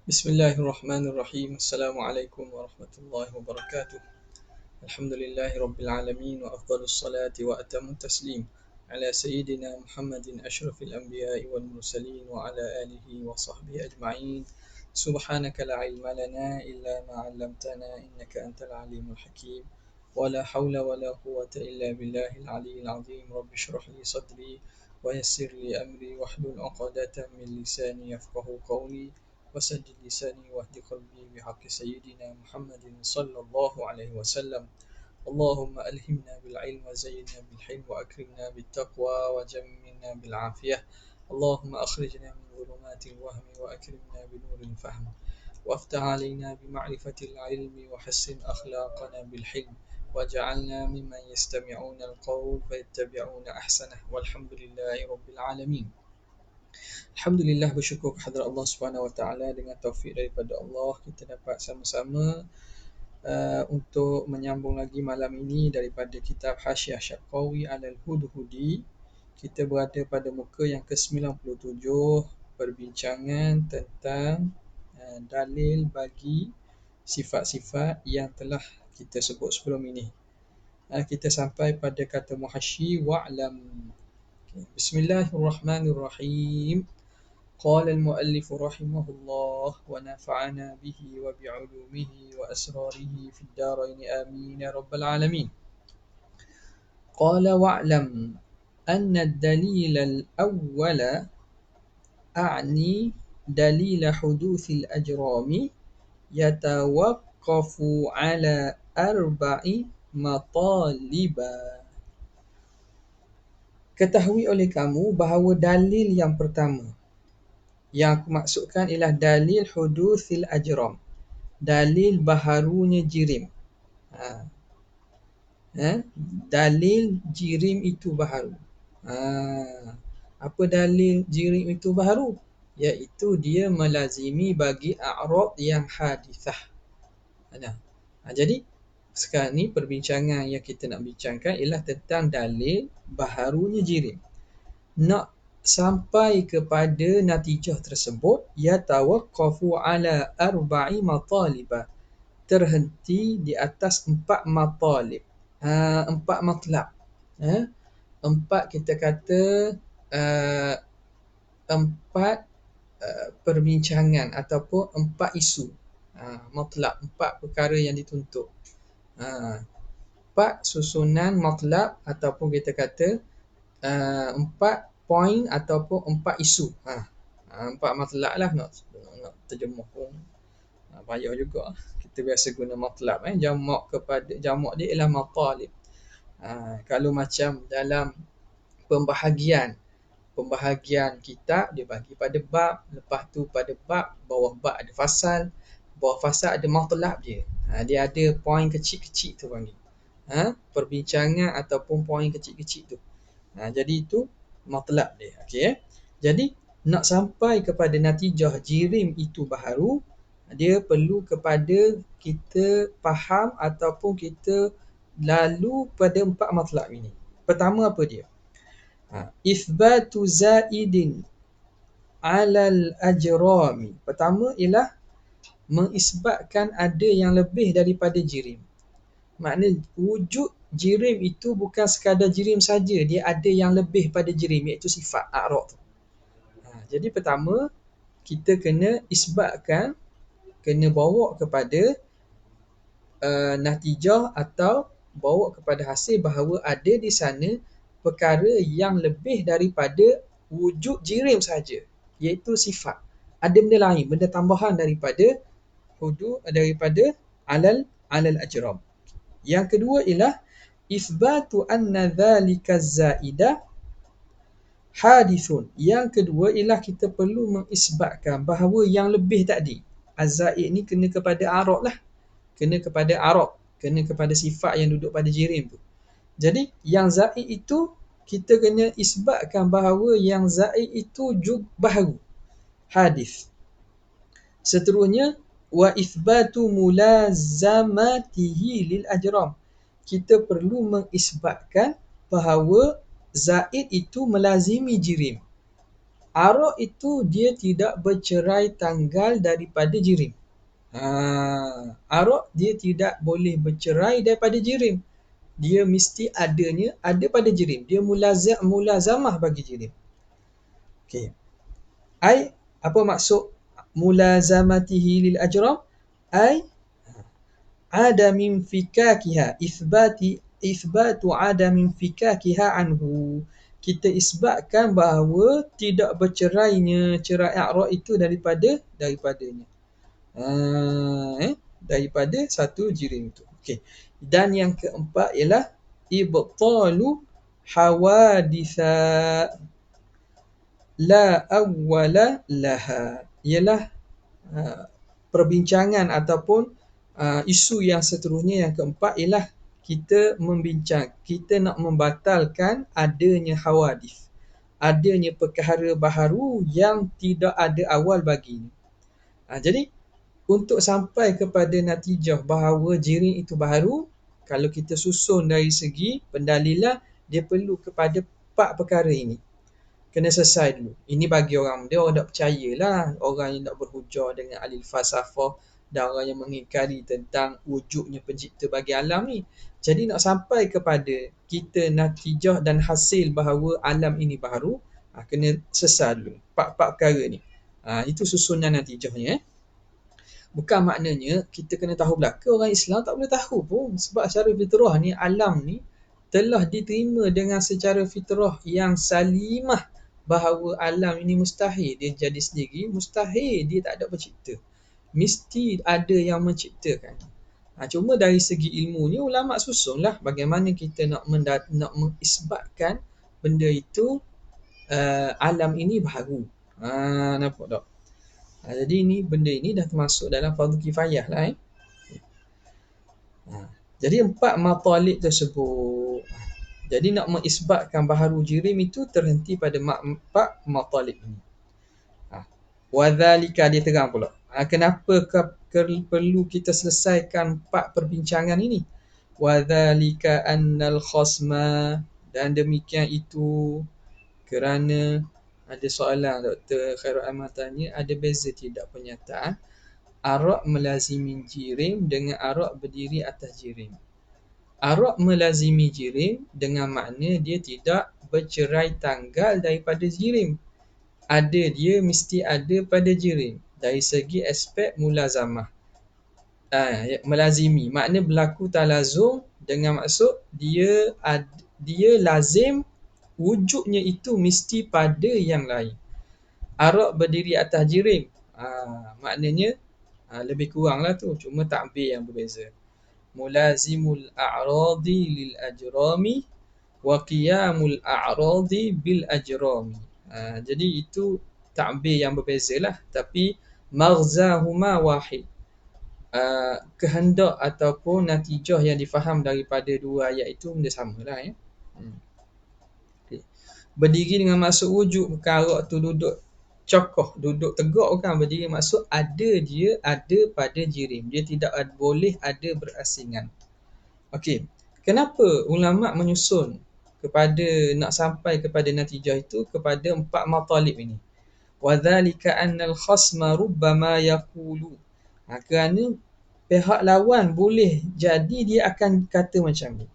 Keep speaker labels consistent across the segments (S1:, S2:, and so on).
S1: Bismillahirrahmanirrahim. Assalamualaikum warahmatullahi wabarakatuh. Alhamdulillahi rabbil alamin wa afdalus salati wa atamut taslim ala sayyidina Muhammadin asyrafil anbiya'i wal mursalin wa ala alihi wa sahbihi ajma'in. Subhanaka la ilma lana illa ma 'allamtana innaka antal alimul hakim. Wa la hawla wa la quwwata illa billahil aliyyil azim. Rabbi shrah li sadri wa yassir li amri wahlul 'uqdatam min lisani yafqahu qawli. وسدد لساني واهد قلبي بحق سيدنا محمد صلى الله عليه وسلم. اللهم ألهمنا بالعلم وزينا بالحلم وأكرمنا بالتقوى وجملنا بالعافية. اللهم أخرجنا من ظلمات الوهم وأكرمنا بنور الفهم وافتح علينا بمعرفة العلم وحسن أخلاقنا بالحلم واجعلنا ممن يستمعون القول فيتبعون أحسنه والحمد لله رب العالمين. Alhamdulillah, bersyukur kehadrat Allah Subhanahu Wa Taala, dengan taufik daripada Allah kita dapat sama-sama untuk menyambung lagi malam ini daripada kitab Hasyiah Syaqawi Alal Hudhudi. Kita berada pada muka yang ke-97, perbincangan tentang dalil bagi sifat-sifat yang telah kita sebut sebelum ini. Kita sampai pada kata muhasyi wa'lam. Bismillahirrahmanirrahim. قال المؤلف رحمه الله ونفعنا به وبعلومه وأسراره في الدارين آمين يا رب العالمين. قال واعلم أن الدليل الأول أعني دليل حدوث الأجرام يتوقف على 4 مطالب. Ketahui oleh kamu bahawa dalil yang pertama yang aku maksudkan ialah dalil huduthil ajram, dalil baharunya jirim. Dalil jirim itu baharu. Apa dalil jirim itu baharu? Iaitu dia melazimi bagi a'rad yang hadithah. Jadi sekarang ni perbincangan yang kita nak bincangkan ialah tentang dalil baharunya jirim. Nak sampai kepada natijah tersebut, yatawaqqafu ala 4 matalib, terhenti di atas 4 matalib, 4 matlab. 4 kita kata 4 perbincangan ataupun 4 isu. Matlab, 4 perkara yang dituntut. 4 susunan matlab ataupun kita kata 4 poin ataupun 4 isu. 4 matlab lah, nak terjemah pun payah juga. Kita biasa guna matlab, jamak dia ialah matalib. Kalau macam dalam pembahagian kitab, dia bagi pada bab, lepas tu pada bab, bawah bab ada fasal, bawah fasal ada matlab dia. Dia ada poin kecil-kecil tu panggil perbincangan ataupun poin kecil-kecil tu. Jadi itu matlab dia. Okey. Jadi nak sampai kepada natijah jirim itu baharu, dia perlu kepada kita faham ataupun kita lalu pada 4 matlab ini. Pertama apa dia? Ithbatu zaidin alal ajrami. Pertama ialah mengisbatkan ada yang lebih daripada jirim. Maknanya wujud jirim itu bukan sekadar jirim saja, dia ada yang lebih pada jirim, iaitu sifat a'rad. Jadi pertama kita kena isbatkan, kena bawa kepada natijah atau bawa kepada hasil bahawa ada di sana perkara yang lebih daripada wujud jirim saja, iaitu sifat. Ada benda lain, benda tambahan daripada alal ajram. Yang kedua ialah isbatu anna dhalika zaida hadithun. Yang kedua ialah kita perlu mengisbatkan bahawa yang lebih tadi, az-zaid ni kena kepada a'rad lah, kena kepada a'rad, kena kepada sifat yang duduk pada jirim tu. Jadi yang zaid itu kita kena isbatkan bahawa yang zaid itu juga baharu, hadis. Seterusnya wa ithbatu mulazamatihi lil ajram. Kita perlu mengisbatkan bahawa zaid itu melazimi jirim. Arak itu dia tidak bercerai tanggal daripada jirim. Arak dia tidak boleh bercerai daripada jirim. Dia mesti ada pada jirim. Dia mulazamah bagi jirim. Okey. Apa maksud mulazamatihi lil ajram? Adamin fikakiha, ithbatu adamin fikakiha anhu. Kita isbatkan bahawa tidak bercerainya cerai arak itu daripadanya. Daripada satu jirim itu. Okey. Dan yang keempat ialah ibtalu hawaditha la awwala laha. Ialah perbincangan ataupun isu yang seterusnya yang keempat ialah kita nak membatalkan adanya hawadith, adanya perkara baharu yang tidak ada awal baginya. Jadi untuk sampai kepada natijah bahawa jirim itu baharu, kalau kita susun dari segi pendalilan, dia perlu kepada 4 perkara ini. Kena selesai dulu. Ini bagi orang tak percayalah, orang yang tak berhujah dengan ahli falsafah dan orang yang mengingkari tentang wujudnya pencipta bagi alam ni. Jadi nak sampai kepada kita natijah dan hasil bahawa alam ini baharu, kena selesai dulu 4 perkara ni. Itu susunan natijahnya. Bukan maknanya kita kena tahu belaka. Orang Islam tak boleh tahu pun. Sebab secara fitrah ni, alam ni telah diterima dengan secara fitrah yang salimah bahawa alam ini mustahil dia jadi sendiri, mustahil dia tak ada pencipta. Mesti ada yang menciptakan. Cuma dari segi ilmunya ulama susunlah bagaimana kita nak mengisbatkan benda itu, alam ini baharu. Nampak tak? Jadi benda ini dah termasuk dalam fardu kifayah lah. Jadi 4 matalib tersebut. Jadi nak mengisbatkan baharu jirim itu terhenti pada 4 matalib ini. Wadzalika dia terang pula. Kenapa perlu kita selesaikan 4 perbincangan ini? Wadzalika annal khasma, dan demikian itu kerana ada soalan Dr. Khairul Aman tanya, ada beza tidak pernyataan arak melazimi jirim dengan arak berdiri atas jirim? Arak melazimi jirim dengan makna dia tidak bercerai tanggal daripada jirim. Dia mesti ada pada jirim dari segi aspek mulazamah. Melazimi makna berlaku talazum dengan maksud dia lazim, wujudnya itu mesti pada yang lain. Arak berdiri atas jirim, maknanya lebih kurang lah tu, cuma takbir yang berbeza. Mulazimul a'radi lil ajrami wa qiyamul a'radi bil ajrami. Jadi itu takbir yang berbeza lah, tapi maghzahuma wahid. Kehendak ataupun natijah yang difaham daripada 2 ayat itu benda samalah ya. Berdiri dengan maksud wujud, bukan arak tu duduk cokoh, duduk tegak, bukan. Berdiri maksud dia ada pada jirim. Dia tidak boleh ada berasingan. Okey. Kenapa ulama menyusun kepada nak sampai kepada natijah itu kepada 4 matalib ini? Wadzalika annal khasma rubbama yaqulu. Kerana pihak lawan boleh jadi dia akan kata macam ni.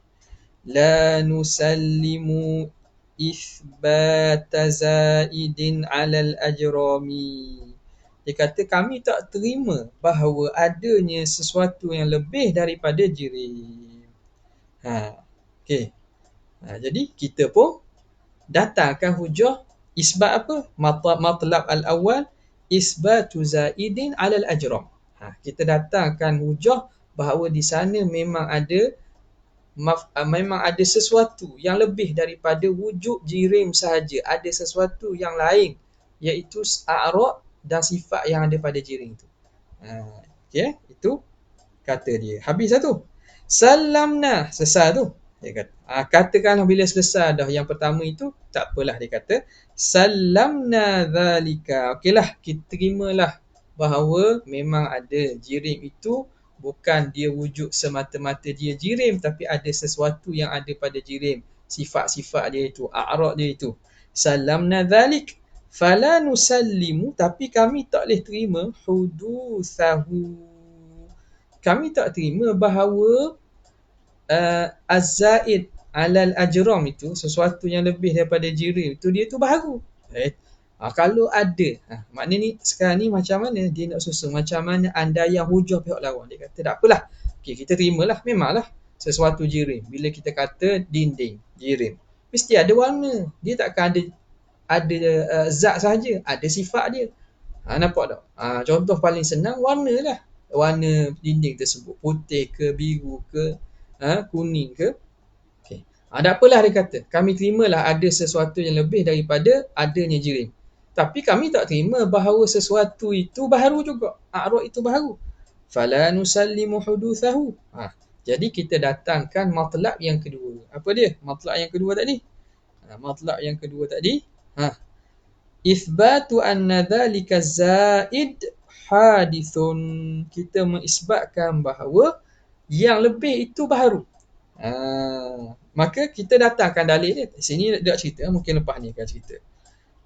S1: La nusallimu ithbata zaidin alal ajrami. Dia kata kami tak terima bahawa adanya sesuatu yang lebih daripada jirim. Okey. Jadi kita pun datangkan hujah isbat apa? Matlab al-awwal isbatu zaidin alal ajram. Kita datangkan hujah bahawa di sana memang ada sesuatu yang lebih daripada wujud jirim sahaja. Ada sesuatu yang lain, iaitu a'rad dan sifat yang ada pada jirim itu. Okay, itu kata dia. Habis satu. Salamna, selesai tu. Dia kata, katakanlah bila selesai dah yang pertama itu, tak apalah, dia kata salamna zalika. Okeylah, kita terimalah bahawa memang ada jirim itu. Bukan dia wujud semata-mata dia jirim, tapi ada sesuatu yang ada pada jirim. Sifat-sifat dia itu, a'rad dia itu. Salamna dhalik. Fala nusallimu, tapi kami tak boleh terima huduthahu. Kami tak terima bahawa az-zaid alal ajram itu, sesuatu yang lebih daripada jirim itu, dia tu baharu. Kalau ada, maknanya ni sekarang ni macam mana dia nak susun, macam mana anda yang hujah pihak lawan. Dia kata tak apalah, okay, kita terimalah, memanglah sesuatu jirim. Bila kita kata dinding jirim, mesti ada warna, dia takkan ada zat sahaja, ada sifat dia. Nampak tak? Contoh paling senang, warna lah. Warna dinding tersebut, putih ke, biru ke, kuning ke. Okay. Tak apalah dia kata, kami terimalah ada sesuatu yang lebih daripada adanya jirim. Tapi kami tak terima bahawa sesuatu itu baharu juga. A'rad itu baharu. Fala nusallimu huduthahu. Jadi kita datangkan matlab yang kedua. Apa dia? Matlab yang kedua tadi. Matlab yang kedua tadi. Ithbatu anna dhalika zaid hadithun. Kita mengisbatkan bahawa yang lebih itu baharu. Maka kita datangkan dalil dia. Sini dia cerita, mungkin lepas ni akan cerita.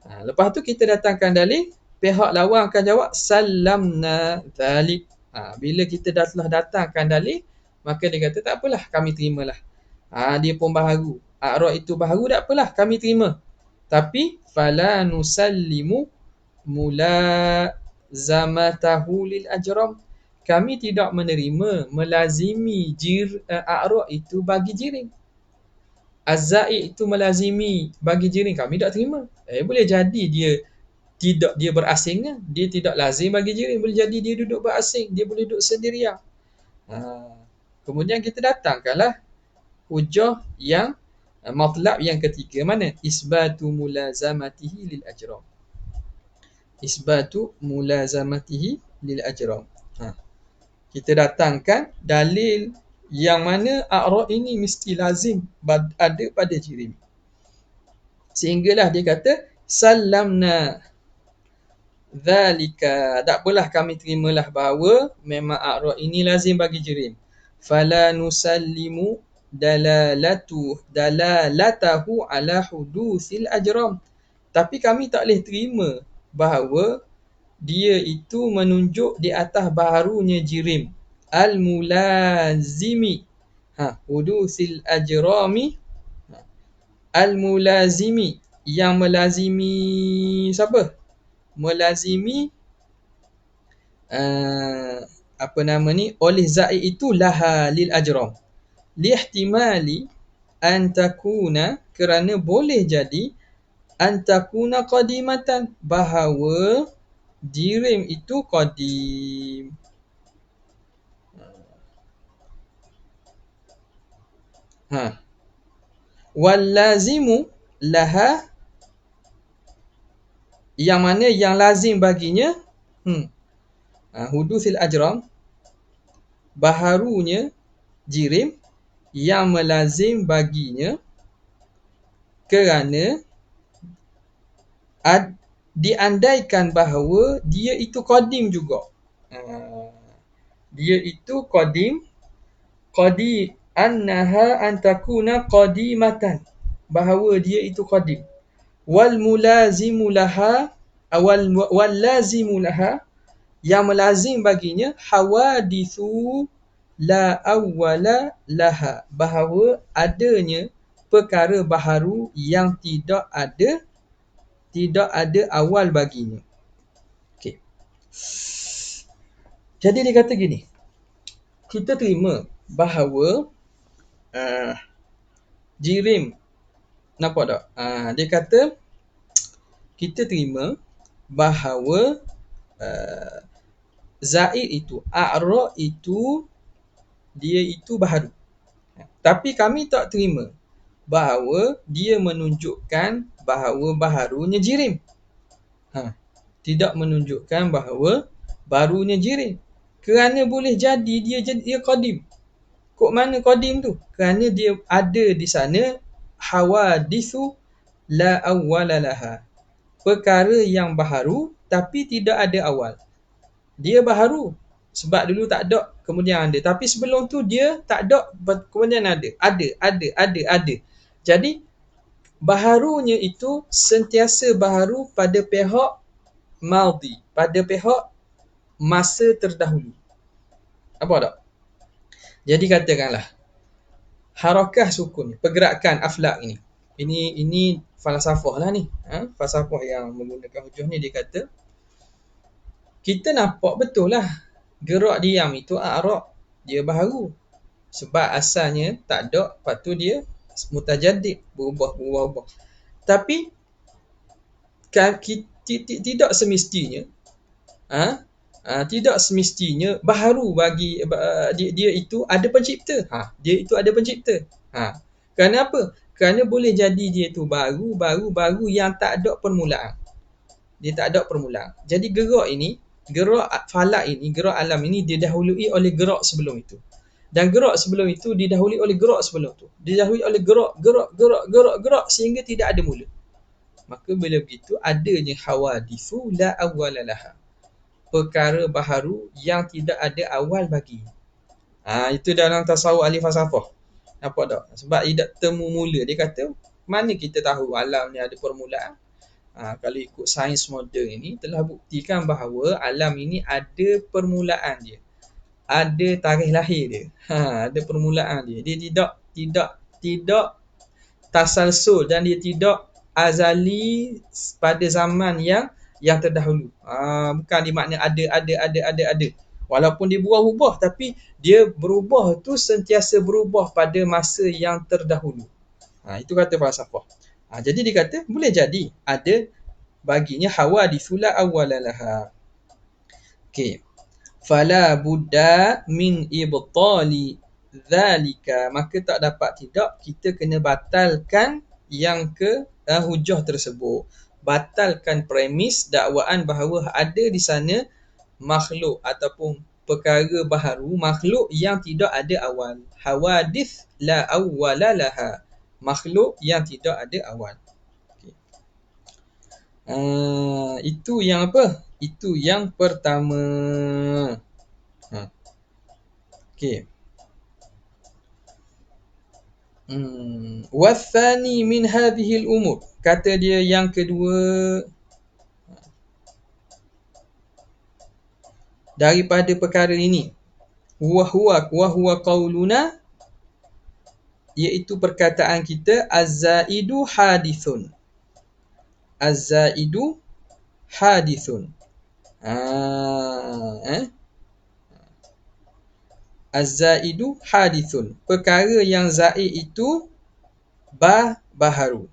S1: Lepas tu kita datangkan dalil, pihak lawan akan jawab salamna dhalik. Bila kita dah telah datangkan dalil, maka dia kata tak apalah, kami terimalah. Dia pun baharu, a'rad itu baharu, tak apalah, kami terima. Tapi fala nusallimu mulazamatahu lil ajram. Kami tidak menerima melazimi a'rad itu bagi jirim. Az-zaid itu melazimi bagi jirim, kami tak terima. Boleh jadi dia berasing, dia tidak lazim bagi jirim. Boleh jadi dia duduk berasing, dia boleh duduk sendirian. Kemudian kita datangkanlah hujah yang matlab yang ketiga, mana? Isbatu mulazamatihi lil ajram. Isbatu mulazamatihi lil ajram. Kita datangkan dalil yang mana a'rad ini mesti lazim ada pada jirim. Sehinggalah dia kata salamna dhalika. Tak apalah, kami terimalah bahawa memang a'rad ini lazim bagi jirim. Fala nusallimu dalalatahu ala hudusil ajram. Tapi kami tak boleh terima bahawa dia itu menunjuk di atas baharunya jirim. Al-mulazimi hudusil ajrami. Al-mulazimi, yang melazimi siapa? Melazimi oleh zaid itu laha lil ajram. Lihtimali antakuna, kerana boleh jadi antakuna qadimatan, bahawa jirim itu qadim. Wallazimu laha, yang mana yang lazim baginya hudusil ajram, baharunya jirim, yang melazim baginya kerana diandaikan bahawa dia itu qadim juga. Dia itu qadim annaha antakuna qadimatan, bahawa dia itu qadim. Wal mulazimu laha, wal lazimu laha, yang melazim baginya hawadithu la awwala laha, bahawa adanya perkara baharu yang tidak ada awal baginya. Okay. Jadi dia kata gini, kita terima bahawa jirim, nampak tak? Dia kata kita terima bahawa zaid itu, a'rad itu, dia itu baharu. Tapi kami tak terima bahawa dia menunjukkan bahawa baharunya jirim. Tidak menunjukkan bahawa barunya jirim. Kerana boleh jadi dia qadim. Kok mana qadim tu? Kerana dia ada di sana hawadithu la awwala laha, perkara yang baharu tapi tidak ada awal. Dia baharu sebab dulu tak ada, kemudian ada. Tapi sebelum tu dia tak ada, kemudian ada. Ada. Jadi Baharunya itu sentiasa baharu pada pihak maldi, pada pihak masa terdahulu. Apa tak? Jadi katakanlah harakah sukun, pergerakan aflak ini. Ini falsafah lah ni. Falsafah yang menggunakan hujah ni, dia kata kita nampak betul lah gerak diam itu a'rab, dia baharu. Sebab asalnya tak ada, lepas tu dia mutajaddid, berubah. Tapi tidak semestinya tidak semestinya baharu bagi dia itu ada pencipta. Dia itu ada pencipta. Kerana apa? Kerana boleh jadi dia itu baru yang tak ada permulaan. Dia tak ada permulaan. Jadi gerak falak ini, gerak alam ini didahului oleh gerak sebelum itu. Dan gerak sebelum itu didahului oleh gerak sebelum itu. Didahului oleh gerak sehingga tidak ada mula. Maka bila begitu adanya hawadithu la awwalalaha. Perkara baharu yang tidak ada awal bagi. Itu dalam tasawuf ahli falsafah. Nampak tak? Sebab tidak temu mula. Dia kata, mana kita tahu alam ni ada permulaan? Kalau ikut sains moden ini telah buktikan bahawa alam ini ada permulaan dia. Ada tarikh lahir dia. Ada permulaan dia. Dia tidak tasalsul dan dia tidak azali pada zaman yang terdahulu. Bukan dimakna ada. Walaupun dia berubah, tapi dia berubah tu sentiasa berubah pada masa yang terdahulu. Itu kata falsafah. Jadi dia kata boleh jadi ada baginya hawadithu la awwalalaha. Okey. Fala budda min ibtali dzalika, maka tak dapat tidak kita kena batalkan yang hujah tersebut. Batalkan premis dakwaan bahawa ada di sana makhluk ataupun perkara baharu, makhluk yang tidak ada awal. Hawadith la awwalalaha, makhluk yang tidak ada awal. Okay. Itu yang apa? Itu yang pertama. Okey. Wathani min hadhihi al-umur. Kata dia yang kedua daripada perkara ini. Wa huwa qauluna, iaitu perkataan kita az-zaidu hadithun. Az-zaidu hadithun. Az-zaidu hadithun. Perkara yang zaid itu baharu.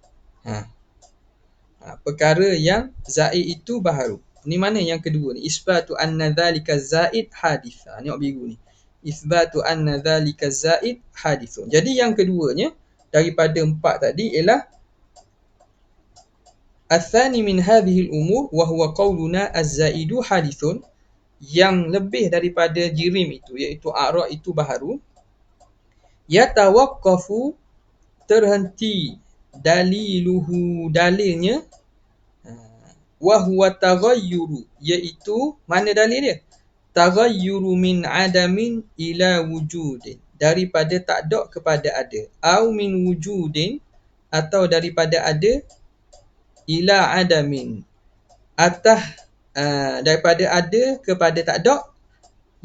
S1: Perkara yang zaid itu baharu. Ni mana yang kedua ni? Isbatu anna dhalika zaid hadith. Tengok biru ni. Isbatu anna dhalika zaid hadithun. Jadi yang keduanya daripada empat tadi ialah athani min hadhihi al-umur wa huwa qauluna az-zaidu hadithun. Yang lebih daripada jirim itu, iaitu a'rab itu baharu. Yatawaqqafu, terhenti, daliluhu, dalilnya. Wa huwa taghayyuru, iaitu mana dalil dia? Taghayyuru min adamin ila wujudin, daripada tak ada kepada ada. Au min wujudin, atau daripada ada ila adamin, daripada ada kepada tak ada.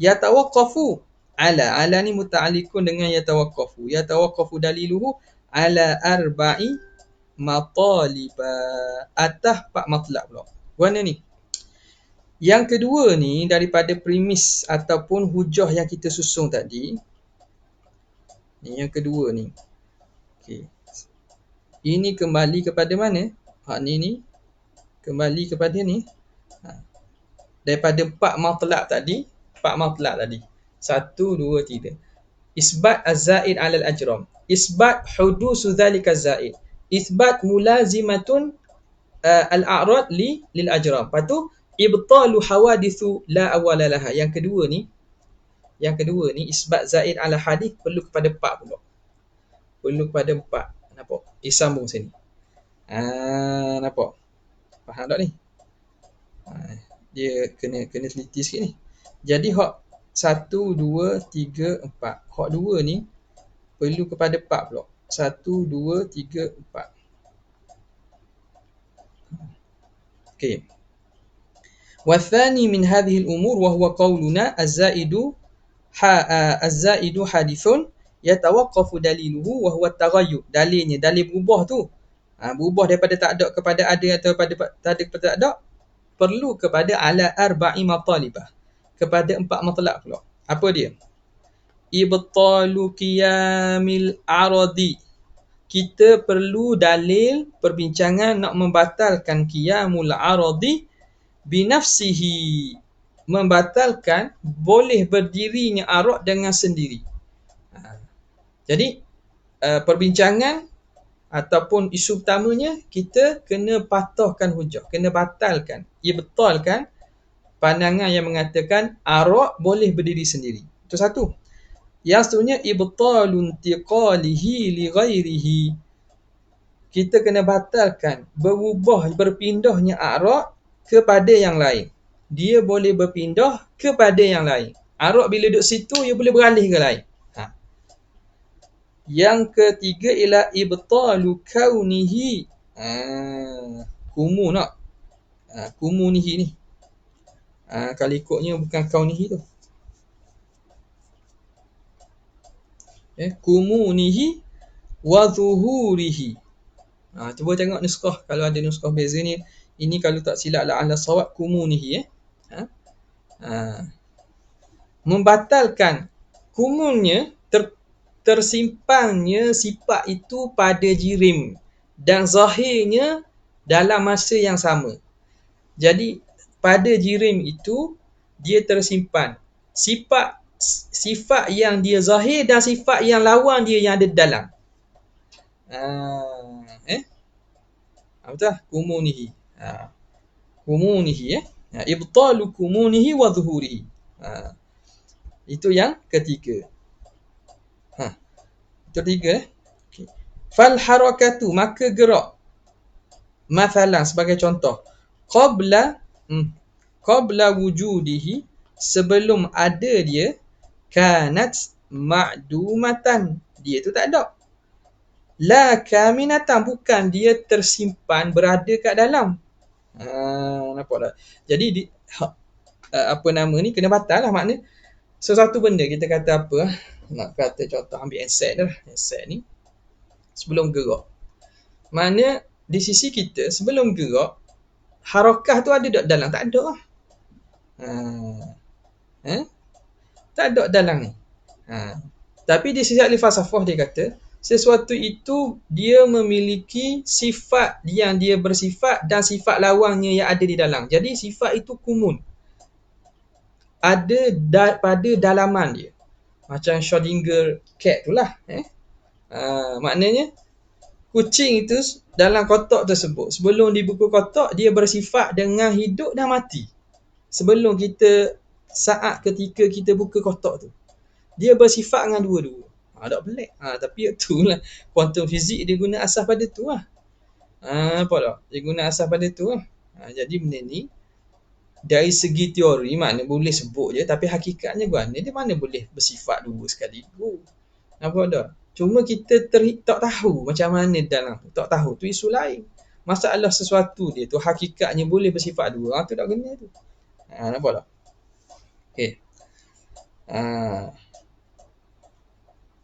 S1: Yatawaqqafu ala ni muta'alliqun dengan yatawaqqafu daliluhu ala arba'i mataliba, atas 4 matlab pula. Mana ni? Yang kedua ni daripada premis ataupun hujah yang kita susung tadi. Ni yang kedua ni. Okey. Ini kembali kepada mana? Ni kembali kepada ni. Daripada 4 matlab tadi. 1, 2, 3. Isbat az-zaid 'ala al-ajram. Isbat hudusu dhalika az-zaid. Isbat mulazimatun al-a'rad lil ajram. Lepas tu ibtalu hawadithu la awwala laha. Yang kedua ni isbat zaid 'ala hadith perlu kepada 4 pula. Perlu kepada 4. Nampak? Sambung sini. Nampak? Faham tak ni? Dia kena teliti sikit ni. Jadi hak 1, 2, 3, 4. Hak 2 ni perlu kepada 4 pula. 1, 2, 3, 4. Okey. Wathani min hadhihi al-umur wa huwa qawluna az-zaidu hadithun yatawaqqafu daliluhu wa huwa at-taghayyur. Dalilnya, dalil berubah tu. Berubah daripada tak ada kepada ada atau pada tak ada kepada tak ada, perlu kepada ala arba'i matalibah. Kepada 4 matlab pula. Apa dia? Ibtalu qiyamil aradi. Kita perlu dalil perbincangan nak membatalkan qiyamul aradi binafsihi, membatalkan boleh berdirinya arad dengan sendiri. Jadi perbincangan ataupun isu utamanya, kita kena patahkan hujah, kena batalkan, ibtalkan pandangan yang mengatakan arad boleh berdiri sendiri. Itu satu. Yang seterusnya ibtalun tiqalihi li ghairihi. Kita kena batalkan berpindahnya arad kepada yang lain. Dia boleh berpindah kepada yang lain. Arad bila duduk situ, dia boleh beralih ke lain. Yang ketiga ialah ibtalu kaunihi. Kumu nak. Kumunihi ni. Kalau ikutnya bukan kaunihi tu. Kumunihi wa zuhurihi. Cuba tengok nuskah. Kalau ada nuskah beza ni. Ini kalau tak silap lah ala sawab kumunihi. Membatalkan kumunnya, tersimpannya sifat itu pada jirim dan zahirnya dalam masa yang sama. Jadi pada jirim itu dia tersimpan sifat yang dia zahir dan sifat yang lawan dia yang ada dalam. Betul? Kumunihi. Kumunihi. Ibtalu kumunihi wa zuhurihi. Itu yang ketiga. Itu tiga. Okay. Fal harakatu, maka gerak. Mathalan, sebagai contoh. Qabla wujudihi, sebelum ada dia, kanat ma'dumatan. Dia tu tak ada. La kaminatan, bukan dia tersimpan, berada kat dalam. Nampak tak? Jadi apa nama ni kena batal lah. Maknanya sesuatu benda, kita kata apa, nak kata contoh, ambil handset dah. Handset ni sebelum gerak, maknanya di sisi kita sebelum gerak, harakah tu ada tak dalam? Tak ada lah. Tak ada dalam ni. Tapi di sisi ahli falsafah dia kata sesuatu itu dia memiliki sifat yang dia bersifat dan sifat lawannya yang ada di dalam. Jadi sifat itu kumun, ada pada dalaman dia. Macam Schrödinger cat tu lah. Maknanya kucing itu dalam kotak tersebut, sebelum dibuka kotak, dia bersifat dengan hidup dan mati. Sebelum saat ketika kita buka kotak tu, dia bersifat dengan dua-dua. Tak pelik. Tapi itulah kuantum fizik, dia guna asas pada tu lah. Nampak tak? Dia guna asas pada tu lah. Jadi benda ni dari segi teori makna boleh sebut je, tapi hakikatnya guna dia mana boleh bersifat dua sekaligus. Nampak tak? Cuma kita tak tahu macam mana dalam tu. Tak tahu, tu isu lain. Masalah sesuatu dia tu hakikatnya boleh bersifat dua, tu tak kena tu. Nampak tak? Okay.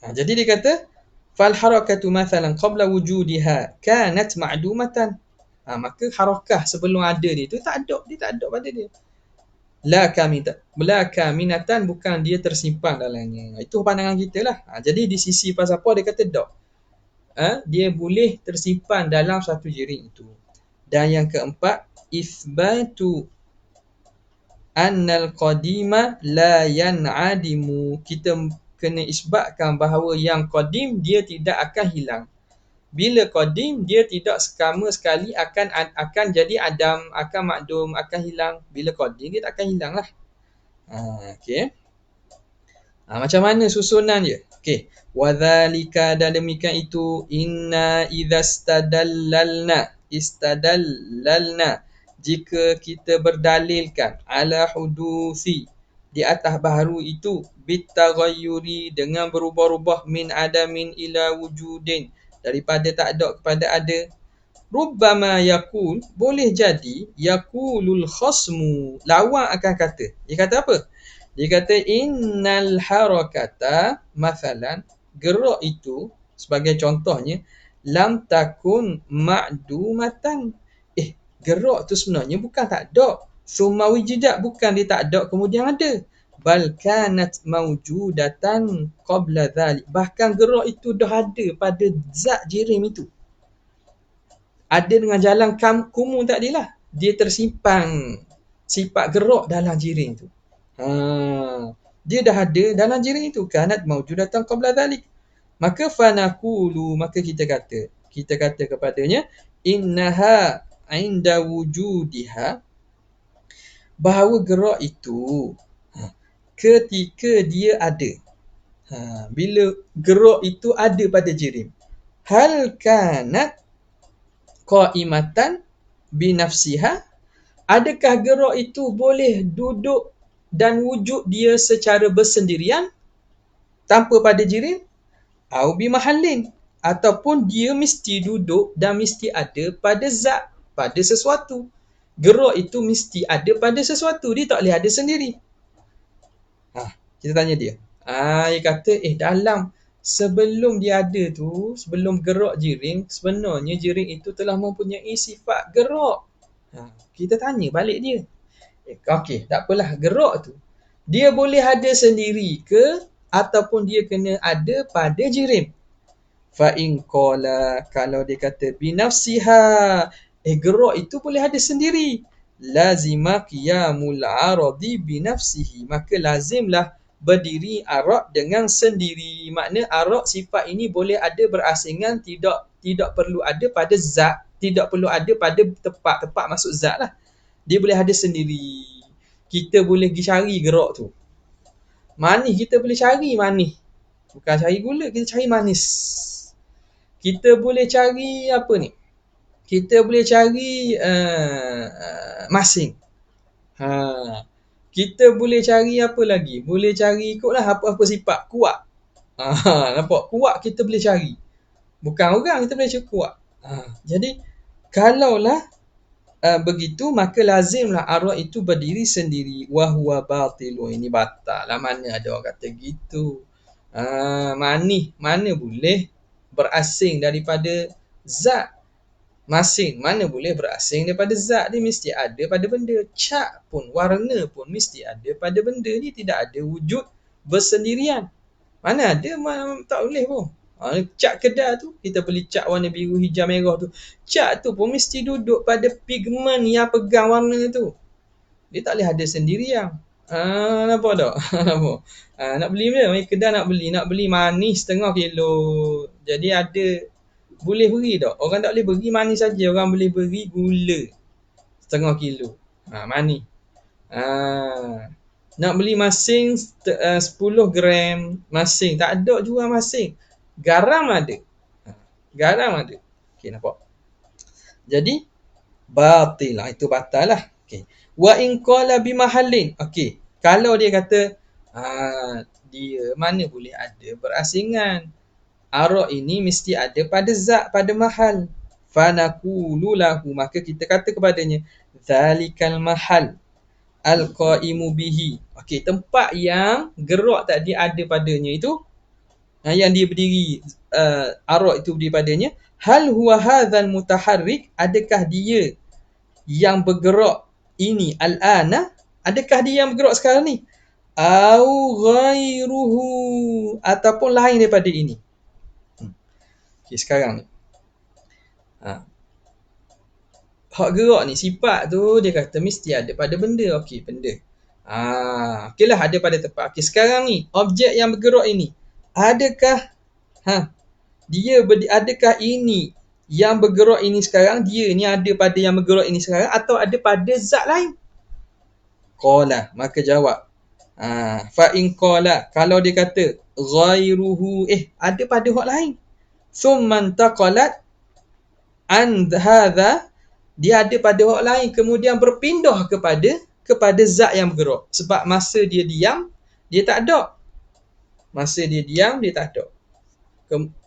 S1: Jadi dia kata fal harakatu mathalan qabla wujudiha kanat ma'dumatan. Maka harakah sebelum ada dia tu tak ada, dia tak ada pada dia. La kaminatan, bukan dia tersimpan dalamnya. Itu pandangan kita lah. Jadi di sisi falsafah dia kata tak. Dia boleh tersimpan dalam satu jirim itu. Dan yang keempat, ithbatu annal qadima la yan'adimu. Kita kena isbatkan bahawa yang qadim dia tidak akan hilang. Bila qadim dia tidak sama sekali akan jadi adam, akan makdum, akan hilang. Bila qadim dia tak akan hilang lah. Okey. Macam mana susunan dia? Okey. Wadzalika, dan demikian itu, inna idza istadallalna, jika kita berdalilkan ala hudusi, di atas baharu itu, bitaghayyuri, dengan berubah-ubah, min adamin ila wujudin, daripada tak ada kepada ada, Rubbama yakul, boleh jadi yakulul khasmu, lawan akan kata. Dia kata apa? Dia kata innal harakata, mathalan, gerak itu sebagai contohnya, lam takun ma'dumatan. Gerak tu sebenarnya bukan tak ada. Summa wujudat, bukan dia tak ada kemudian ada. Bal kanat mawjudatan qabla dhalik. Bahkan gerak itu dah ada pada zat jirim itu. Ada dengan jalan kumu tadi lah. Dia tersimpan sifat gerak dalam jirim tu. Dia dah ada dalam jirim itu. Kanat mawjudatan qabla dhalik. Maka fanaqulu, maka kita kata kepadanya, innaha inda wujudiha, bahawa gerak itu ketika dia ada. Bila gerak itu ada pada jirim. Hal kanat qaimatan binafsiha, adakah gerak itu boleh duduk dan wujud dia secara bersendirian tanpa pada jirim? Au bimahallin, ataupun dia mesti duduk dan mesti ada pada zat, pada sesuatu. Gerak itu mesti ada pada sesuatu, dia tak boleh ada sendiri. Kita tanya dia. Dia kata, dalam sebelum dia ada tu, sebelum gerak jirim, sebenarnya jirim itu telah mempunyai sifat gerak. Kita tanya balik dia. Okey, tak apalah, gerak tu dia boleh ada sendiri ke ataupun dia kena ada pada jirim? Fa in qala, kalau dia kata binafsiha, gerak itu boleh ada sendiri, lazima qiyamul aradi binafsihi, maka lazimlah berdiri arak dengan sendiri. Makna arak sifat ini boleh ada berasingan, tidak perlu ada pada zat, tidak perlu ada pada tempat masuk zat lah. Dia boleh ada sendiri. Kita boleh pergi cari gerak tu. Manis kita boleh cari manis. Bukan cari gula, kita cari manis. Kita boleh cari apa ni? Kita boleh cari masing. Kita boleh cari apa lagi? Boleh cari ikutlah apa-apa sifat. Kuat. Nampak? Kuat kita boleh cari. Bukan orang, kita boleh cari kuat. Jadi, kalaulah begitu, maka lazimlah arwah itu berdiri sendiri. Wahuwa batilu. Ini batal lah. Mana ada orang kata gitu. Mana boleh berasing daripada zat. Masing mana boleh berasing daripada zat. Dia mesti ada pada benda. Cat pun, warna pun mesti ada pada benda. Dia tidak ada wujud bersendirian. Mana ada, tak boleh pun. Cat kedai tu, kita beli cat warna biru, hijau, merah tu. Cat tu pun mesti duduk pada pigmen yang pegang warna tu. Dia tak boleh ada sendirian. Nampak tak? Nak beli bila? Kedai nak beli manis setengah kilo. Jadi ada, boleh beri tak? Orang tak boleh beri manis saja. Orang boleh beri gula setengah kilo. Manis. Nak beli masing 10 gram masing. Tak ada jual masing. Garam ada. Okey, nampak? Jadi, batil lah. Itu batal lah. Okey. Wa in qala bimahallin. Okey. Kalau dia kata, dia mana boleh ada berasingan. Arak ini mesti ada pada zat, pada mahal. Fanaqulu lahu, maka kita kata kepadanya, zalikal mahal al-qaimu bihi. Okey, tempat yang gerak tadi ada padanya itu, yang dia berdiri, arak itu berdiri padanya, hal huwa hadzal mutaharrik, adakah dia yang bergerak ini al-ana, adakah dia yang bergerak sekarang ni, au ghairuhu, ataupun lain daripada ini. Okey, sekarang ni hak gerak ni, sifat tu dia kata mesti ada pada benda. Okey, benda. Okeylah, ada pada tempat. Okey, sekarang ni objek yang bergerak ini, adakah adakah ini yang bergerak ini sekarang, dia ni ada pada yang bergerak ini sekarang, atau ada pada zat lain? Qala, maka jawab, fa in qala, kalau dia kata ghairuhu, ada pada hak lain, thumma intaqalat an hadha, dia ada pada hak lain kemudian berpindah kepada zat yang bergerak. Sebab masa dia diam, dia tak ada. Masa dia diam, dia tak ada.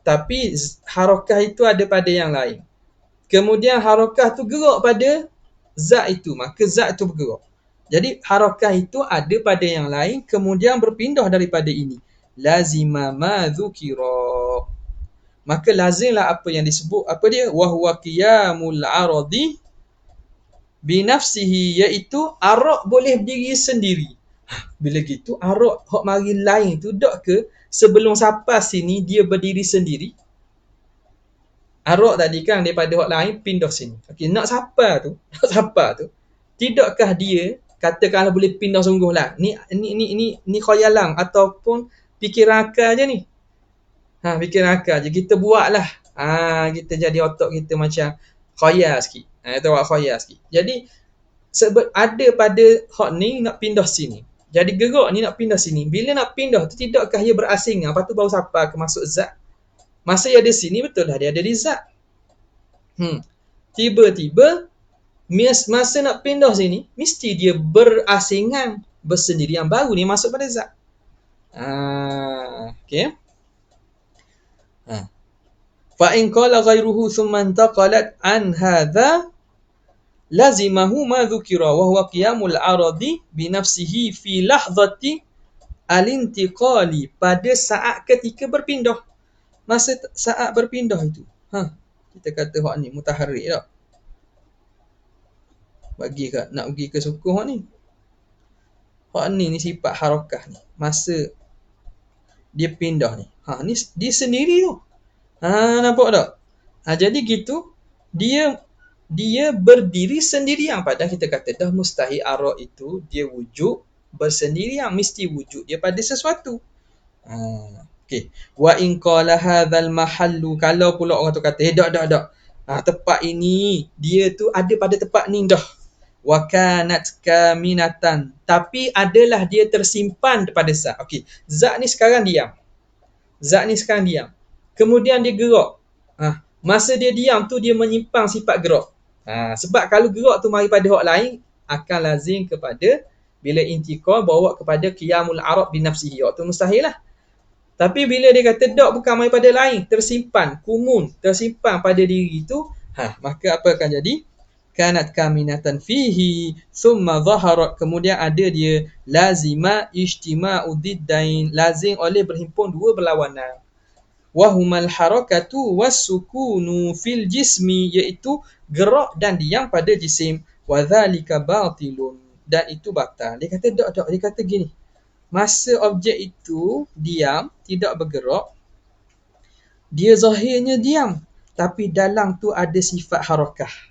S1: Tapi harakah itu ada pada yang lain. Kemudian harakah tu gerak pada zat itu, maka zat itu bergerak. Jadi harakah itu ada pada yang lain, kemudian berpindah daripada ini. Lazima ma dzukira. Maka lazimlah apa yang disebut, apa dia? Wa huwa qiyamul aradi binafsihi, iaitu arak boleh berdiri sendiri. Bila gitu arak hok mari lain tu dak ke sebelum sampai sini dia berdiri sendiri? Arak tadi kan daripada hok lain pindah sini. Okey, nak siapa tu? Nak siapa tu? Tidakkah dia katakanlah boleh pindah sungguh lah. Ni khayalan ataupun fikiran akal je ni. Fikiran akal je. Kita buat lah. Kita jadi otak kita macam khayal sikit. Kita buat khayal sikit. Jadi ada pada hak ni nak pindah sini. Jadi gerak ni nak pindah sini. Bila nak pindah tu tidakkah ia berasingan? Lepas tu baru siapa ke masuk zat? Masa dia ada sini betul lah dia ada di zat. Tiba-tiba masa nak pindah sini mesti dia berasingan, bersendirian, baru ni masuk pada zat. Okey. Fa in qala ghairuhu thumma intaqalat an hadha lazimahu ma dhukira wa huwa qiyamul aradi bi nafsihi fi lahzati al-intiqali, pada saat ketika berpindah. Masa saat berpindah itu. Kita kata hak ni mutaharrik tak? Bagi kat nak pergi ke suku hak ni. Hak ni sifat harakah ni. Masa dia pindah ni. Ni dia sendiri tu. Nampak tak? Jadi gitu dia berdiri sendirian, padahal kita kata dah mustahil arak itu dia wujud bersendirian, mesti wujud dia pada sesuatu. Okey. Wa in qala hadzal mahallu, kalau pula orang tu kata dak. Tempat ini dia tu ada pada tempat ni dah. Wa kanat kaminatan, tapi adalah dia tersimpan pada zat. Okey, zat ni sekarang diam. Kemudian dia gerak. Masa dia diam tu dia menyimpan sifat gerak. Sebab kalau gerak tu mari pada hak lain akan lazim kepada bila intiqal bawa kepada qiyamul arab bi nafsihi. Waktu mustahil lah. Tapi bila dia kata dak, bukan mari pada lain, tersimpan, kumun, tersimpan pada diri itu, maka apa akan jadi? Kanat kaminatan fihi thumma zaharat, kemudian ada dia lazima ijtima'u diddain, lazim oleh berhimpun dua berlawanan. Wahumal harakatu wassukunu fil jismi, iaitu gerak dan diam pada jisim. Wadhalika batilun, dan itu batal. Dia kata dak. Dia kata gini, masa objek itu diam, tidak bergerak, dia zahirnya diam, tapi dalam tu ada sifat harakah.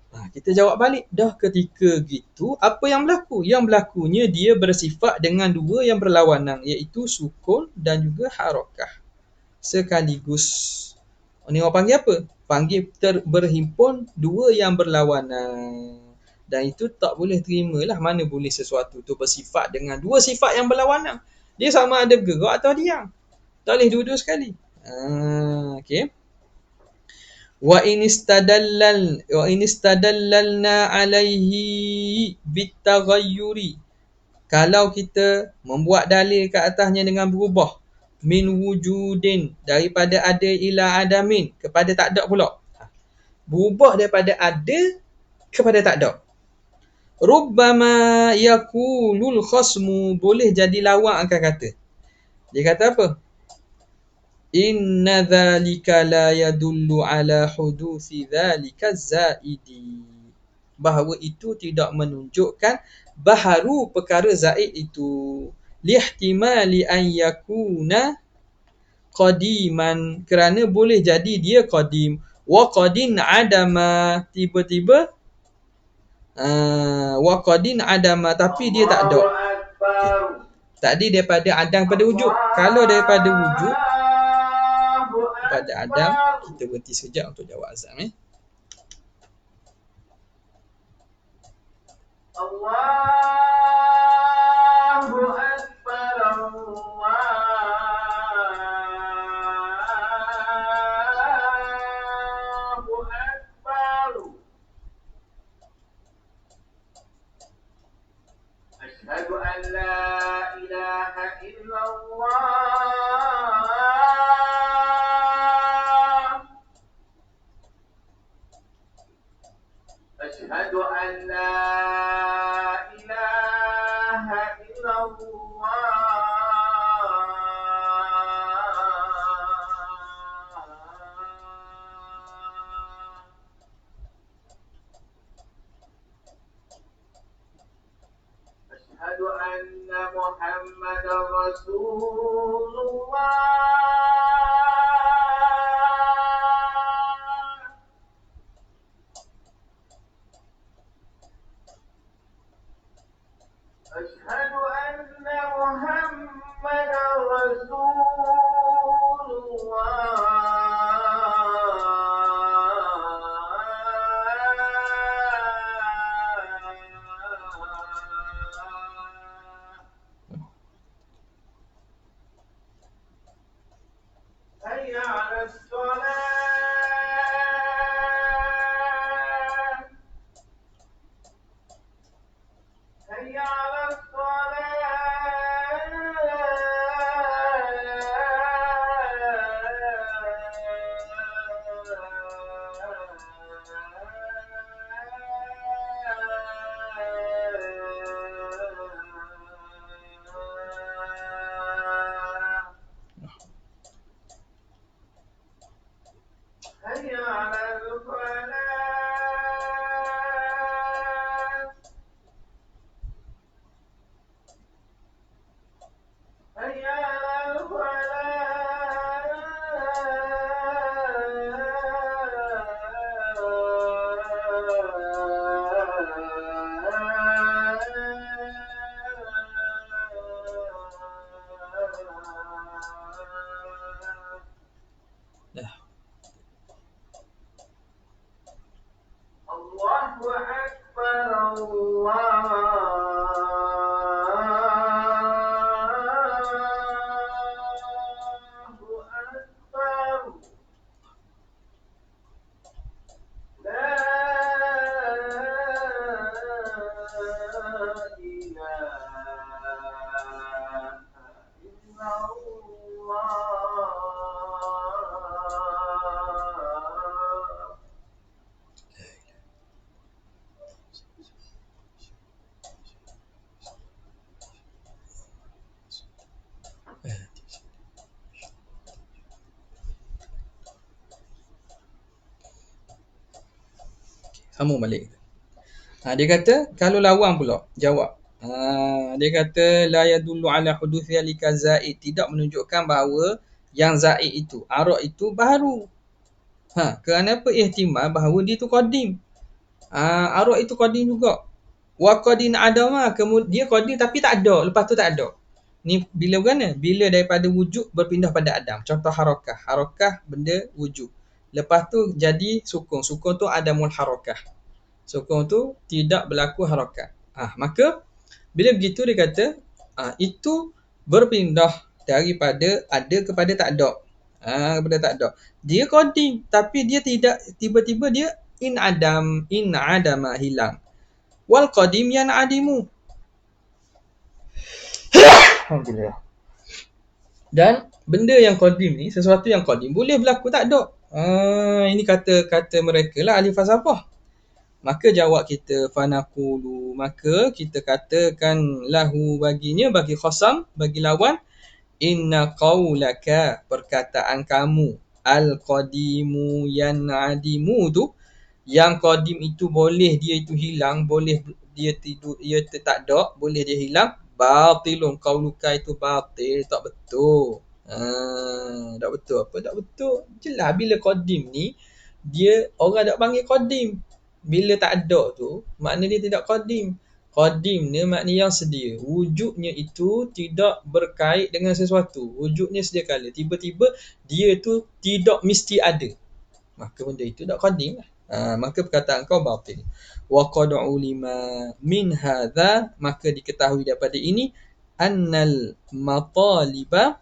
S1: Kita jawab balik, dah ketika gitu, apa yang berlaku? Yang berlakunya dia bersifat dengan dua yang berlawanan, iaitu sukun dan juga harakah sekaligus. Ni orang panggil apa? Panggil berhimpun dua yang berlawanan. Dan itu tak boleh terimalah, mana boleh sesuatu tu bersifat dengan dua sifat yang berlawanan. Dia sama ada bergerak atau diam. Tak boleh dua-dua sekali. Okey. Wa in istadallalna alaihi bitaghayyuri, kalau kita membuat dalil ke atasnya dengan berubah, min wujudin, daripada ada ila adamin, kepada tak ada pula. Berubah daripada ada kepada tak ada. Rubbama yakulul khasmu, boleh jadi lawan akan kata. Dia kata apa? Inna dhalika la yadullu ala huduthi dhalika zaidi, bahawa itu tidak menunjukkan baharu perkara zaid itu. Lihtimali an yakuna qadiman, kerana boleh jadi dia qadim. Wa qadin adama, tiba-tiba wa qadin adama, tapi dia tak ada. Tadi daripada adam pada wujud. Kalau daripada wujud pada adam, kita berhenti sekejap untuk jawab azan. Allahu Akbar, Allahu Akbar. Asyhadu an la ilaha illallah.
S2: أشهد أن لا إله إلا الله. أشهد أن محمدا رسول الله. أشهد أن محمدا رسول الله. حي على الصلاة. حي على الصلاة. حي على الفلاح. حي على
S1: Dah.
S2: الله أكبر الله أكبر. لا إله إلا الله.
S1: Sambung balik. Dia kata kalau lawan pula jawab. Dia kata la yadullu ala huduthi alika zaid, tidak menunjukkan bahawa yang zaid itu, arak itu baru. Kerana apa? Ihtimal bahawa dia tu qadim. Arak itu qadim juga. Wa qadin adama, kemudian dia qadim tapi tak ada, lepas tu tak ada. Ni bila berana? Bila daripada wujud berpindah pada adam. Contoh harakah. Harakah benda wujud. Lepas tu jadi sukun. Sukun tu adamul harakah. Sukun tu tidak berlaku harakat. Maka bila begitu dia kata itu berpindah daripada ada kepada tak ada. Kepada tak ada. Dia qadim tapi dia tidak tiba-tiba dia in adama hilang. Wal qadim yan'adimu. Alhamdulillah. Dan benda yang qadim ni, sesuatu yang qadim boleh berlaku tak ada. Ini kata mereka lah ahli falsafah. Maka jawab kita fanaqulu, maka kita katakan lahu baginya, bagi khasam, bagi lawan, inna qaulaka, perkataan kamu, al-qadimu yan'adimu tu, yang qadim itu boleh dia itu hilang, boleh dia tidur, dia tak ada, boleh dia hilang, batilun, qauluka itu batil, tak betul. Tak betul apa? Tak betul. Jelas bila qadim ni dia orang tak panggil qadim. Bila tak ada tu makna dia tidak qadim. Qadim ni makna yang sedia. Wujudnya itu tidak berkait dengan sesuatu. Wujudnya sedia kala. Tiba-tiba dia tu tidak mesti ada. Maka benda itu tak qadim lah. Maka perkataan kau batil. Wa qad ulima min hadza, maka diketahui daripada ini annal mataliba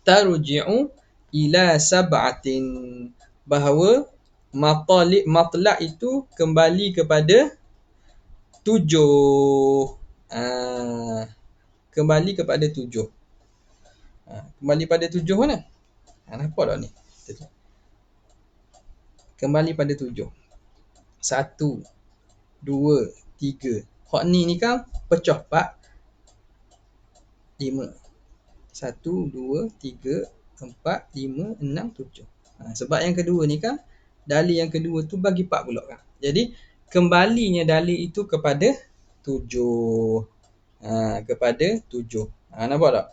S1: tarji'u ila sab'atin, bahawa matlak itu kembali kepada 7. Kembali kepada 7. Kembali pada 7 mana? Nampak tak ni? Kembali pada 7. 1, 2, 3. Hak ni kan pecah 4, 5. 1, 2, 3, 4, 5, 6, 7. Sebab yang kedua ni kan, dalil yang kedua tu bagi 4 pula kan. Jadi, kembalinya dalil itu kepada 7. Kepada 7. Nampak tak?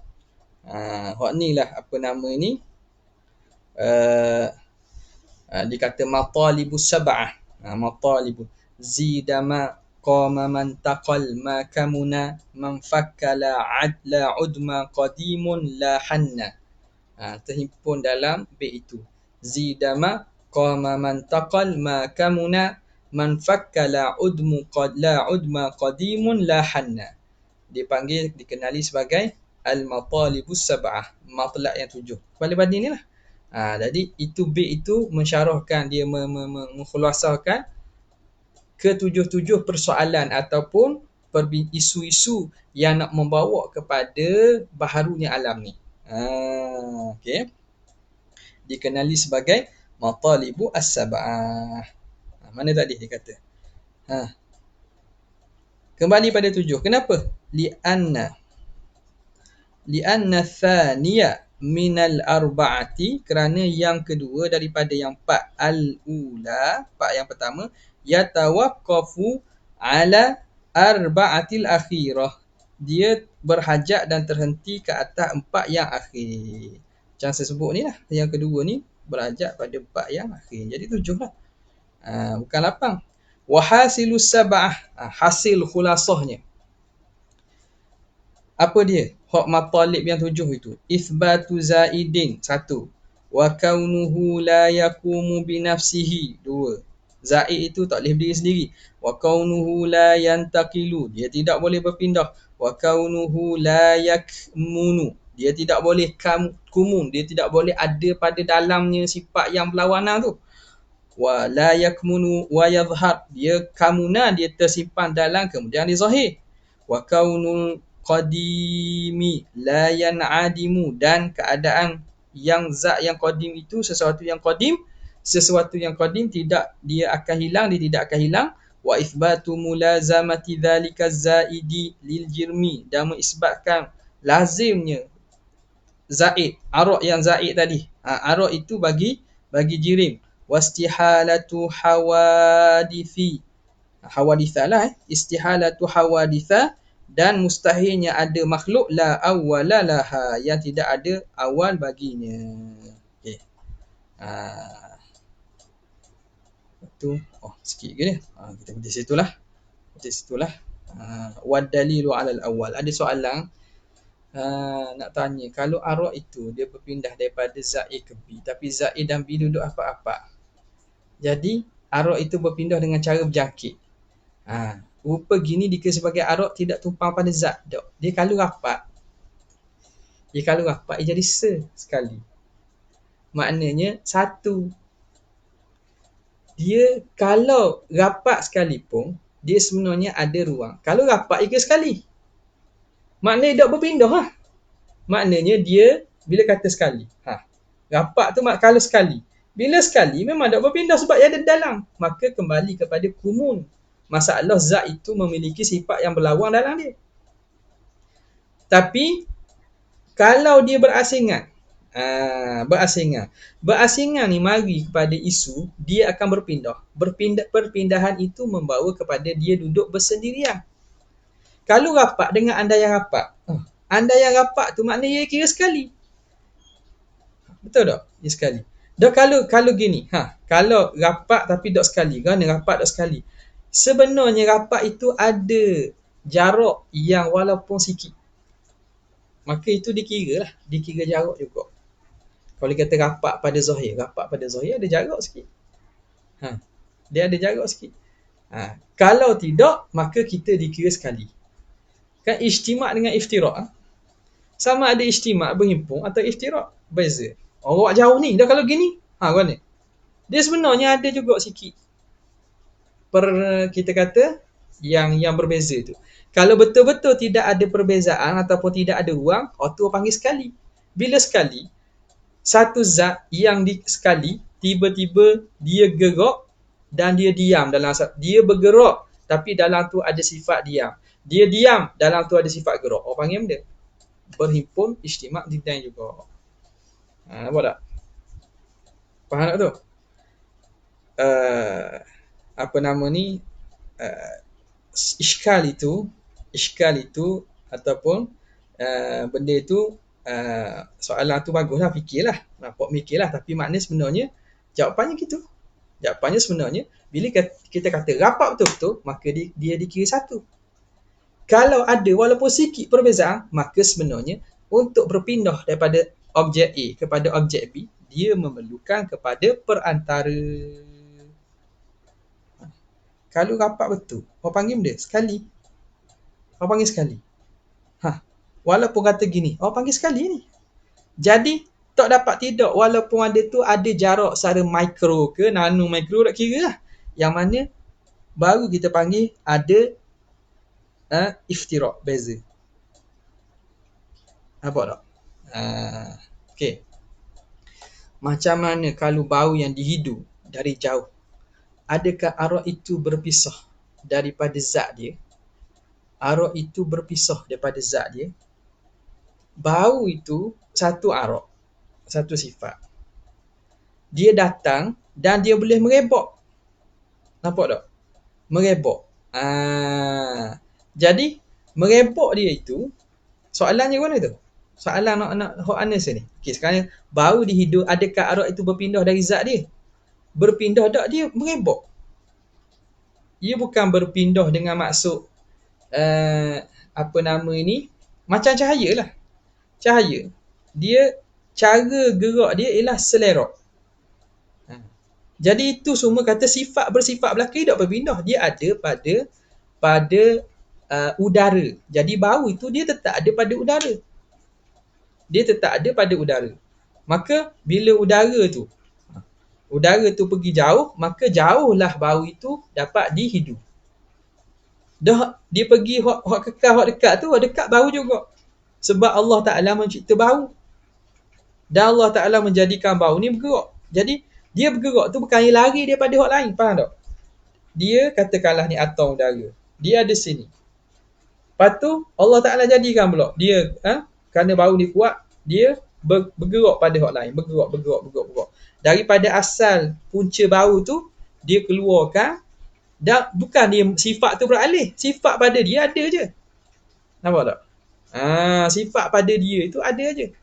S1: Hak ni lah apa nama ni? Dikata matalibus sab'ah. Matalibu zida ma qama man taqal ma kamuna man fakka la udma qadimun la hanna. Terhimpun dalam bait itu. Zida ma qama man taqal ma kamuna man fakka la udma qadimun la hanna. Dikenali sebagai al-matalibus sab'ah, matlab yang 7. Balik ni lah. Jadi itu bait itu mensyarahkan, dia mengkhulasahkan ke-7 persoalan ataupun isu-isu yang nak membawa kepada baharunya alam ni. Okey. Dikenali sebagai matalibu as-sab'ah. Mana tadi dia kata? Kembali pada 7. Kenapa? Li'anna thaniya minal arba'ati, kerana yang kedua daripada yang 4 al-ula, 4 yang pertama, yatawaqqafu ala arba'atil akhirah, dia berhajat dan terhenti ke atas 4 yang akhir. Macam saya sebut ni lah, yang kedua ni berhajat pada 4 yang akhir. Jadi 7 lah. Bukan 8. Wahasilus sab'ah, hasil khulasahnya. Apa dia? Hak matalib yang 7 itu. Ithbatu zaidin, 1. Wa kaunuhu la yakumu binafsihi, 2. Zaid itu tak boleh berdiri sendiri. Wa kaunuhu la yantaqilu, dia tidak boleh berpindah. Wa kaunuhu la yakmunu, dia tidak boleh kumun, dia tidak boleh ada pada dalamnya sifat yang berlawanan tu. Wa la yakmunu wa yadhhar, dia kamuna, dia tersimpan dalam, kemudian dia zahir. Wa kaunul qadimi la yan'adimu, dan keadaan yang zat yang qadim itu, sesuatu yang qadim tidak, dia akan hilang, dia tidak akan hilang. Wa ithbatu mulazamati dhalika zaidi lil jirmi, dan mengisbatkan lazimnya zaid, arak yang zaid tadi, arak itu bagi jirim. Wastihalatu hawaditha lah, istihalatu hawaditha, dan mustahilnya ada makhluk la awwala laha, yang tidak ada awal baginya. Okey. Tu sikit ke dia. Kita berhenti situlah. Wad dalilu alal awal. Ada soalan nak tanya, kalau arak itu dia berpindah daripada zaid ke bi, tapi zaid dan bi duduk apa-apa. Jadi arak itu berpindah dengan cara berjangkit. Rupa gini dikira sebagai arak tidak tumpang pada zat. Dia kalau rapat, dia jadi sekali. Maknanya satu. Dia kalau rapat sekalipun, dia sebenarnya ada ruang. Kalau rapat, dia sekali. Maknanya tak berpindah lah. Maknanya dia, bila kata sekali, rapat tu kalau sekali. Bila sekali, memang tak berpindah sebab dia ada dalam. Maka kembali kepada kumun. Masalah zat itu memiliki sifat yang berlawan dalam dia. Tapi, kalau dia berasingan, berasingan ni mari kepada isu, dia akan berpindah. Perpindahan itu membawa kepada dia duduk bersendirian. Kalau rapat dengan anda yang rapat, anda yang rapat tu maknanya dia kira sekali. Betul tak? Dia sekali. Dah kalau gini, kalau rapat tapi dok sekali, kan rapat dok sekali. Sebenarnya rapat itu ada jarak yang walaupun sikit. Maka itu dikira jarak juga. Kalau kata rapat pada zahir ada jarak sikit. Dia ada jarak sikit. Kalau tidak, maka kita dikira sekali. Kan ijtimak dengan iftirak. Sama ada ijtimak berhimpun atau iftirak, beza. Orang jauh ni, dah kalau gini, kan ni. Dia sebenarnya ada juga sikit. Kita kata yang berbeza tu. Kalau betul-betul tidak ada perbezaan ataupun tidak ada ruang, tu panggil sekali. Bila sekali, satu zat yang sekali, tiba-tiba dia gerak dan dia diam dalam dia bergerak tapi dalam tu ada sifat diam. Dia diam, dalam tu ada sifat gerak. Orang panggil benda berhimpun, ijtimak, didang juga. Nampak tak? Faham tak tu? Apa nama ni? Iskal itu ataupun benda itu, soalan tu baguslah, fikirlah, nampak mikirlah, tapi makna sebenarnya jawapannya gitu. Jawapannya sebenarnya bila kita kata rapat betul-betul, maka dia dikira satu. Kalau ada walaupun sikit perbezaan, maka sebenarnya untuk berpindah daripada objek A kepada objek B, dia memerlukan kepada perantara. Kalau rapat betul, orang panggil benda sekali. Orang panggil sekali. Walaupun kata gini, orang panggil sekali ni. Jadi, tak dapat tidak walaupun ada tu ada jarak secara mikro ke nano mikro, tak kira lah. Yang mana baru kita panggil ada iftirak, beza. Nampak tak? Okay. Macam mana kalau bau yang dihidu dari jauh? Adakah arwah itu berpisah daripada zat dia? Arwah itu berpisah daripada zat dia? Bau itu satu arwah, satu sifat. Dia datang dan dia boleh merebak. Nampak tak? Merebak. Jadi, merebak dia itu, soalannya mana tu? Soalan nak hok Anas ni. Okey, sekarang bau di hidung, adakah arwah itu berpindah dari zat dia? Berpindah tak, dia merebak. Ia bukan berpindah dengan maksud apa nama ini, macam cahaya lah. Cahaya, dia cara gerak dia ialah selera. Jadi itu semua kata sifat bersifat belaka tak berpindah. Dia ada pada udara. Jadi bau itu dia tetap ada pada udara. Dia tetap ada pada udara. Maka bila udara tu pergi jauh, maka jauhlah bau itu dapat dihidu. Dah dia pergi hak kekal, hak dekat tu, hak dekat bau juga. Sebab Allah Ta'ala mencipta bau. Dan Allah Ta'ala menjadikan bau ni bergerak. Jadi dia bergerak tu bukan lari daripada hak lain. Faham tak? Dia katakanlah ni atom udara. Dia ada sini. Lepas tu Allah Ta'ala jadikan pula. Dia kerana bau ni kuat, dia bergerak pada hak lain. Bergerak. Daripada asal punca bau tu, dia keluarkan. Dan bukan dia sifat tu beralih. Sifat pada dia ada je. Nampak tak? Sifat pada dia itu ada je.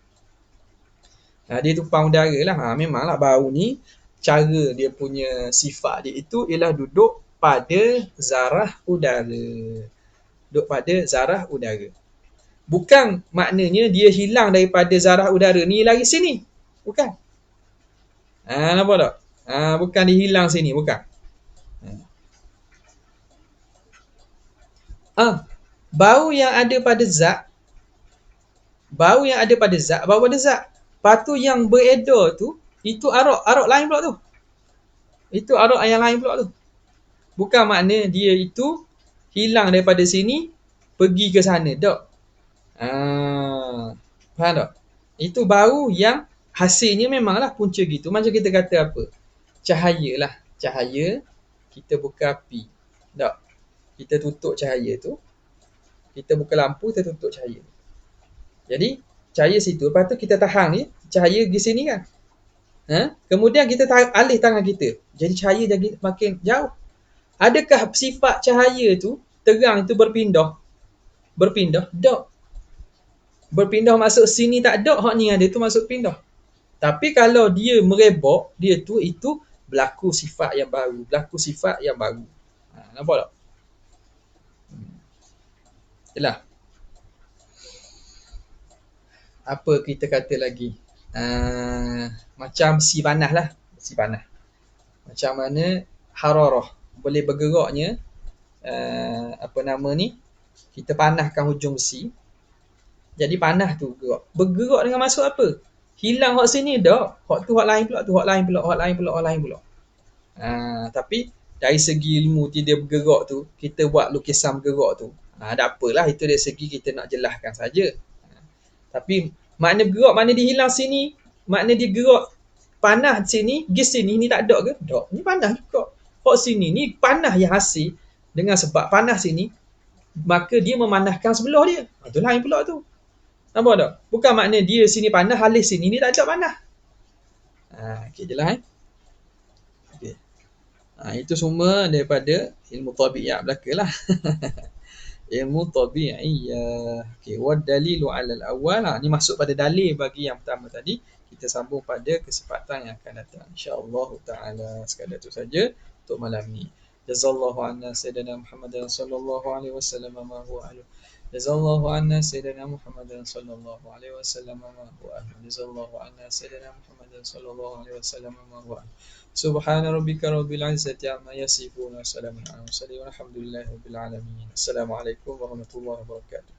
S1: Dia tumpang udara lah. Memanglah bau ni, cara dia punya sifat dia itu ialah duduk pada zarah udara. Duduk pada zarah udara. Bukan maknanya dia hilang daripada zarah udara ni lari sini. Bukan. Nampak tak? Bukan dia hilang sini. Bukan. Bau yang ada pada zat. Bau pada zat. Lepas tu yang beredar tu, itu arak lain pula tu. Itu arak yang lain pula tu. Bukan makna dia itu hilang daripada sini, pergi ke sana. Tak. Faham tak? Itu bau yang hasilnya memanglah punca gitu. Macam kita kata apa? Cahaya lah. Cahaya, kita buka api. Tak. Kita tutup cahaya tu. Kita buka lampu, kita tutup cahaya. Jadi, cahaya situ. Lepas tu kita tahan ni, cahaya di sini kan. Kemudian kita alih tangan kita. Jadi cahaya jadi makin jauh. Adakah sifat cahaya tu, terang itu berpindah? Berpindah? Tak. Berpindah maksud sini tak ada, hak ni ada tu maksud pindah. Tapi kalau dia merebak, dia tu itu berlaku sifat yang baru. Nampak tak? Itulah. Apa kita kata lagi? Macam besi panas lah. Besi panas. Macam mana hararah boleh bergeraknya, apa nama ni, kita panaskan hujung besi. Jadi panas tu bergerak dengan maksud apa? Hilang hak sini dah, hak tu hak lain pula. Tapi dari segi ilmu dia bergerak tu, kita buat lukisan bergerak tu, tak apalah, itu dari segi kita nak jelaskan saja. Tapi makna bergerak, makna dia hilang sini, makna dia gerak panas sini, pergi sini, ni tak ada ke? Tak, ni panas juga. Hak sini ni panas yang hasil dengan sebab panas ini, maka dia memanaskan sebelah dia. Itu lain pula tu. Nampak tak? Bukan makna dia sini panas, halis sini dia tak ada panas. Okey je lah. Okay. Itu semua daripada ilmu tabi'iyah belaka lah. Ilmu tabi'iyah. Okey, wa dalilu 'ala al-awwal. Ni masuk pada dalil bagi yang pertama tadi. Kita sambung pada kesempatan yang akan datang. Insya-Allah taala. Sekadar itu saja untuk malam ni. Jazallahu anna sayyidina Muhammadan sallallahu alaihi wasallam ma huwa ahlu. Jazallahu anna sayyidina Muhammadan sallallahu alaihi wasallam ma huwa ahlu. Jazallahu anna sayyidina Muhammadan sallallahu alaihi wasallam ma huwa ahlu. Subhana rabbika rabbil izzati amma yasifun wa salamun alal mursalin walhamdulillahi rabbil alamin. Assalamualaikum warahmatullahi wabarakatuh.